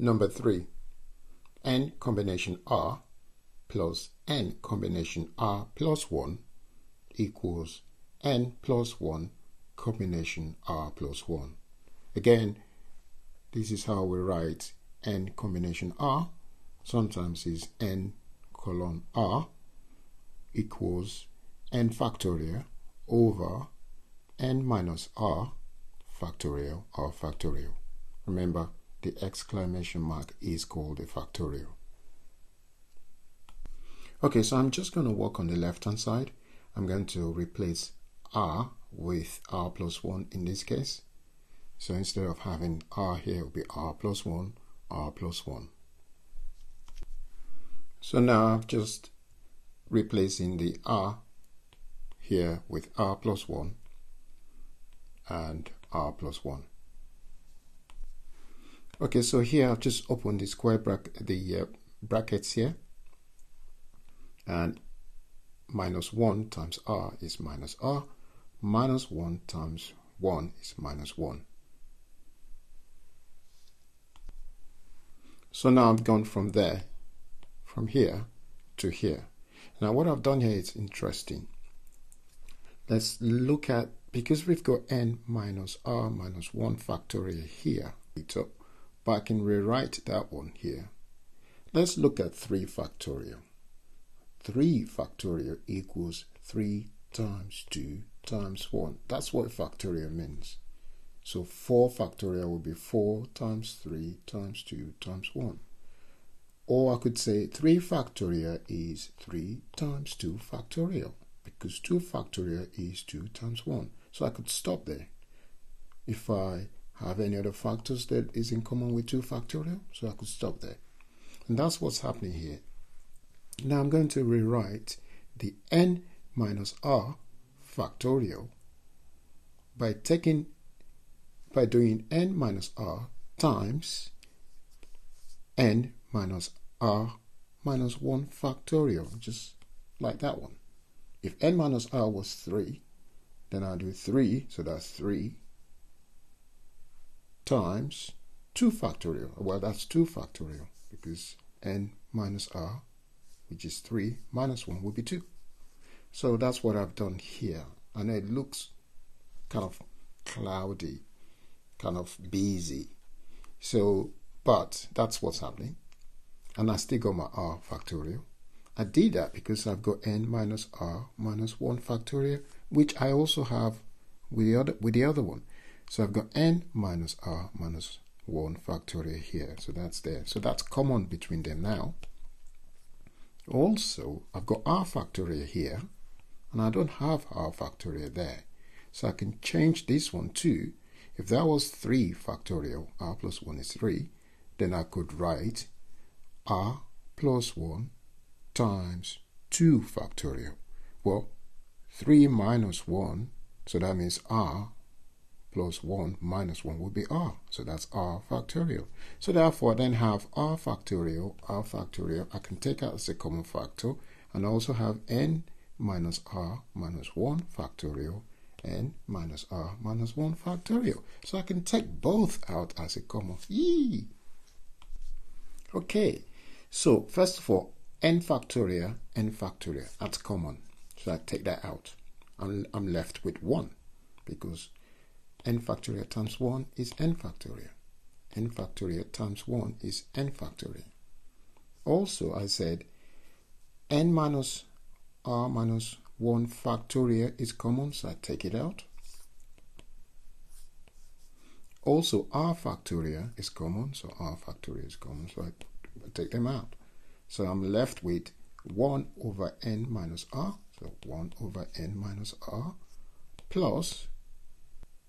Number 3, n combination r plus n combination r plus 1 equals n plus 1 combination r plus 1. Again, this is how we write n combination r. Sometimes is n colon r equals n factorial over n minus r factorial or factorial. Remember, the exclamation mark is called a factorial. Okay, so I'm just going to work on the left hand side. I'm going to replace r with r plus 1 in this case. So instead of having r here, it will be r plus 1, r plus 1. So now I'm just replacing the r here with r plus 1 and r plus 1. Okay, so here I've just opened the square brackets here, and minus 1 times r is minus r, minus 1 times 1 is minus 1. So now I've gone from here to here. Now what I've done here is interesting. Let's look at, because we've got n minus r minus 1 factorial here, but I can rewrite that one here. Let's look at 3 factorial. 3 factorial equals 3 times 2 times 1. That's what factorial means. So 4 factorial will be 4 times 3 times 2 times 1. Or I could say 3 factorial is 3 times 2 factorial, because 2 factorial is 2 times 1. So I could stop there. If I have any other factors that is in common with 2 factorial, so I could stop there. And that's what's happening here. Now I'm going to rewrite the n minus r factorial by doing n minus r times n minus r minus 1 factorial, just like that one. If n minus r was 3, then I'll do 3, so that's 3 times 2 factorial. Well, that's 2 factorial, because n minus r, which is 3, minus 1 will be 2. So that's what I've done here. And it looks kind of cloudy, kind of busy. So, but that's what's happening. And I still got my r factorial. I did that because I've got n minus r minus 1 factorial, which I also have with the other one. So I've got n minus r minus 1 factorial here. So that's there. So that's common between them now. Also, I've got r factorial here, and I don't have r factorial there. So I can change this one too. If that was 3 factorial, r plus 1 is 3, then I could write r plus 1 times 2 factorial. Well, 3 minus 1, so that means r plus 1 minus 1 would be r. So that's r factorial. So therefore, I then have r factorial. I can take out as a common factor, and also have n minus r minus 1 factorial, n minus r minus 1 factorial. So I can take both out as a common. Yee! Okay, so first of all, n factorial, that's common. So I take that out. I'm left with 1, because n factorial times 1 is n factorial. N factorial times 1 is n factorial. Also, I said n minus r minus 1 factorial is common, so I take it out. Also, r factorial is common, so r factorial is common, so I take them out. So I'm left with 1 over n minus r, so 1 over n minus r, plus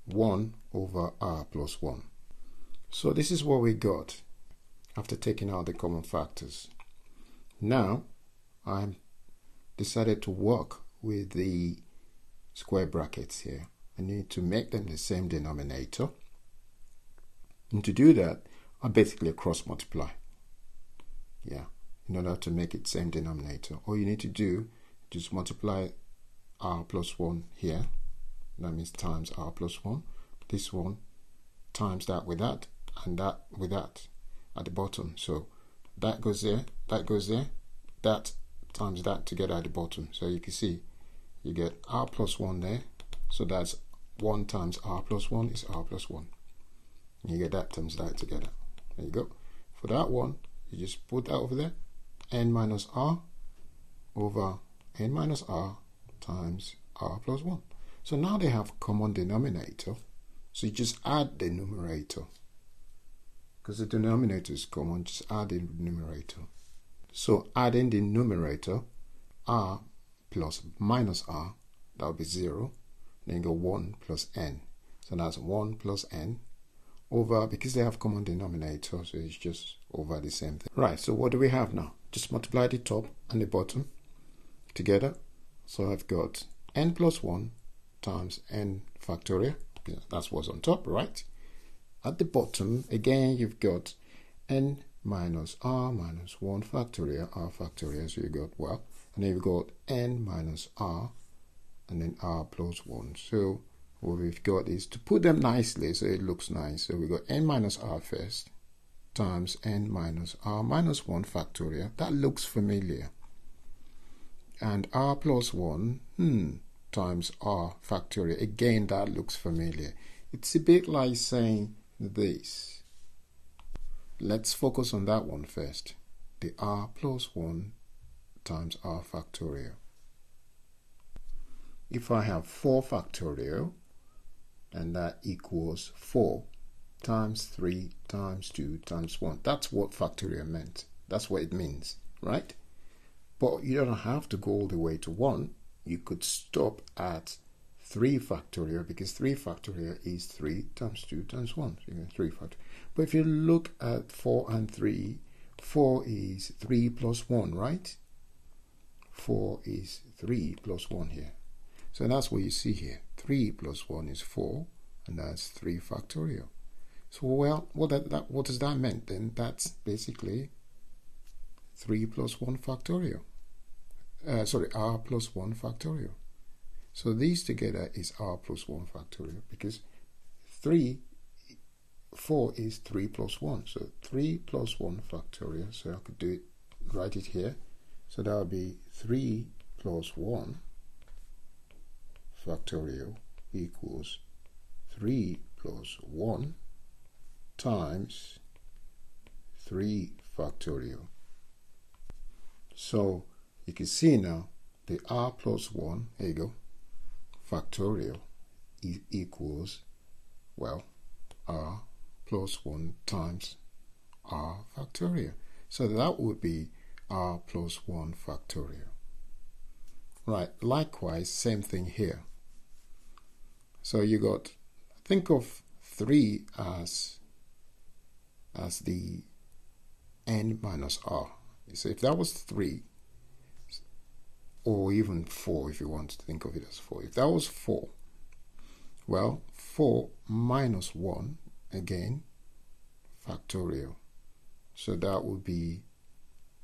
1 over r plus 1. So this is what we got after taking out the common factors. Now, I decided to work with the square brackets here. I need to make them the same denominator. And to do that, I basically cross multiply. Yeah, in order to make it same denominator. All you need to do, just multiply r plus 1 here. That means times r plus 1. This one times that with that, and that with that. at the bottom. So that goes there, that times that together at the bottom. So you can see you get r plus 1 there. So that's 1 times r plus 1 is r plus 1. And you get that times that together. There you go. For that one, you just put that over there. N minus r over n minus r times r plus 1. So now they have common denominator. So you just add the numerator. Because the denominator is common, just add the numerator. So adding the numerator, r plus minus r, that will be 0. Then you go 1 plus n. So that's 1 plus n over, because they have common denominator, so it's just over the same thing. Right, so what do we have now? Just multiply the top and the bottom together. So I've got n plus 1 times n factorial. That's what's on top, right? At the bottom, again, you've got n minus r minus 1 factorial, r factorial. So you got, well, and then you've got n minus r and then r plus 1. So what we've got is to put them nicely so it looks nice. So we got n minus r first times n minus r minus 1 factorial. That looks familiar. And r plus 1 times r factorial. Again, that looks familiar. It's a bit like saying this. Let's focus on that one first. The r plus 1 times r factorial. If I have 4 factorial, and that equals 4 times 3 times 2 times 1. That's what factorial meant. That's what it means, right? But you don't have to go all the way to 1. You could stop at 3 factorial, because 3 factorial is 3 times 2 times 1. So you get 3 factorial. But if you look at 4 and 3, 4 is 3 plus 1, right? 4 is 3 plus 1 here. So that's what you see here. 3 plus 1 is 4, and that's 3 factorial. So, well, what does that mean then? That's basically 3 plus 1 factorial. R plus 1 factorial. So these together is r plus 1 factorial, because 4 is 3 plus 1. So 3 plus 1 factorial. So I could write it here. So that would be 3 plus 1 factorial equals 3 plus 1 times 3 factorial. So you can see now the r plus 1, there you go, factorial equals, well, r plus 1 times r factorial. So that would be r plus 1 factorial. Right, likewise, same thing here. So you got, think of 3 as the n minus r. So if that was 3, or even 4 if you want to think of it as 4. If that was 4, well, 4 minus 1, again, factorial. So that would be,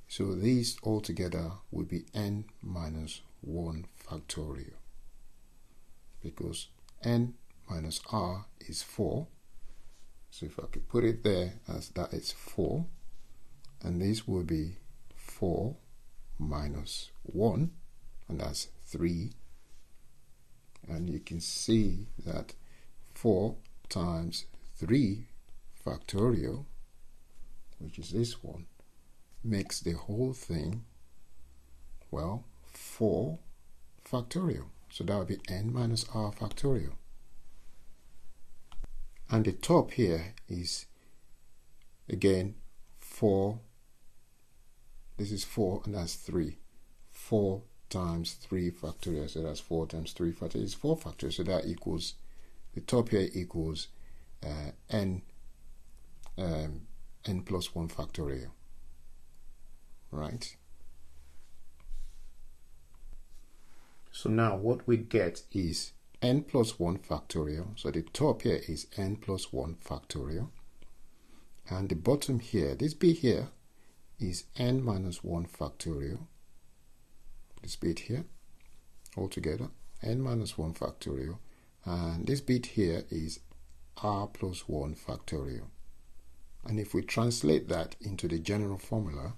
so these all together would be n minus 1 factorial. Because n minus r is 4. So if I could put it there as that is 4, and this will be 4 minus 1, and that's 3. And you can see that 4 times 3 factorial, which is this one, makes the whole thing, well, 4 factorial. So that would be n minus r factorial. And the top here is, again, 4. This is 4, and that's 3. 4 times 3 factorial. So that's 4 times 3 factorial. It's 4 factorial. So that equals, the top here equals n plus 1 factorial. Right? So now what we get is n plus 1 factorial. So the top here is n plus 1 factorial. And the bottom here, this bit here, is n minus 1 factorial. This bit here, altogether, n minus 1 factorial. And this bit here is r plus 1 factorial. And if we translate that into the general formula,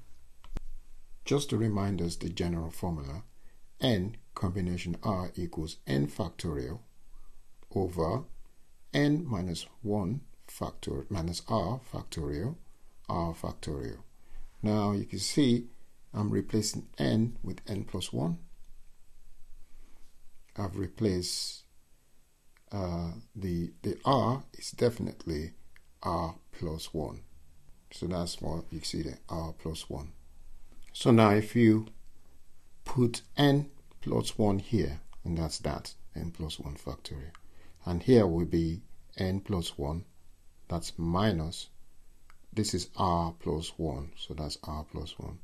just to remind us the general formula, n combination r equals n factorial over n minus 1 factor minus r factorial. Now you can see I'm replacing n with n plus 1. I've replaced the r is definitely r plus 1. So that's what you see there, r plus 1. So now if you put n plus 1 here, and that's that, n plus 1 factorial. And here will be n plus 1, that's minus, this is r plus 1, so that's r plus 1.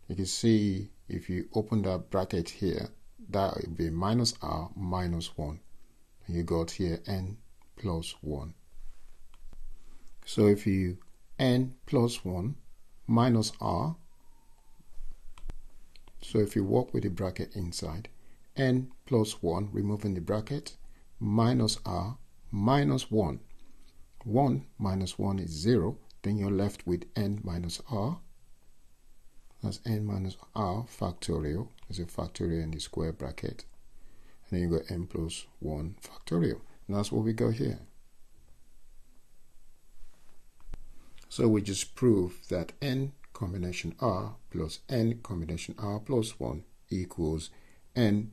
You can see if you open that bracket here, that will be minus r minus 1. And you got here n plus 1. So if you n plus 1 minus r, so if you work with the bracket inside, n plus 1, removing the bracket, minus r minus 1. 1 minus 1 is 0. Then you're left with n minus r. That's n minus r factorial. There's a factorial in the square bracket. And then you got n plus 1 factorial. And that's what we got here. So we just proved that n combination r plus n combination r plus 1 equals n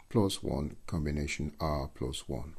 plus 1 combination r plus 1.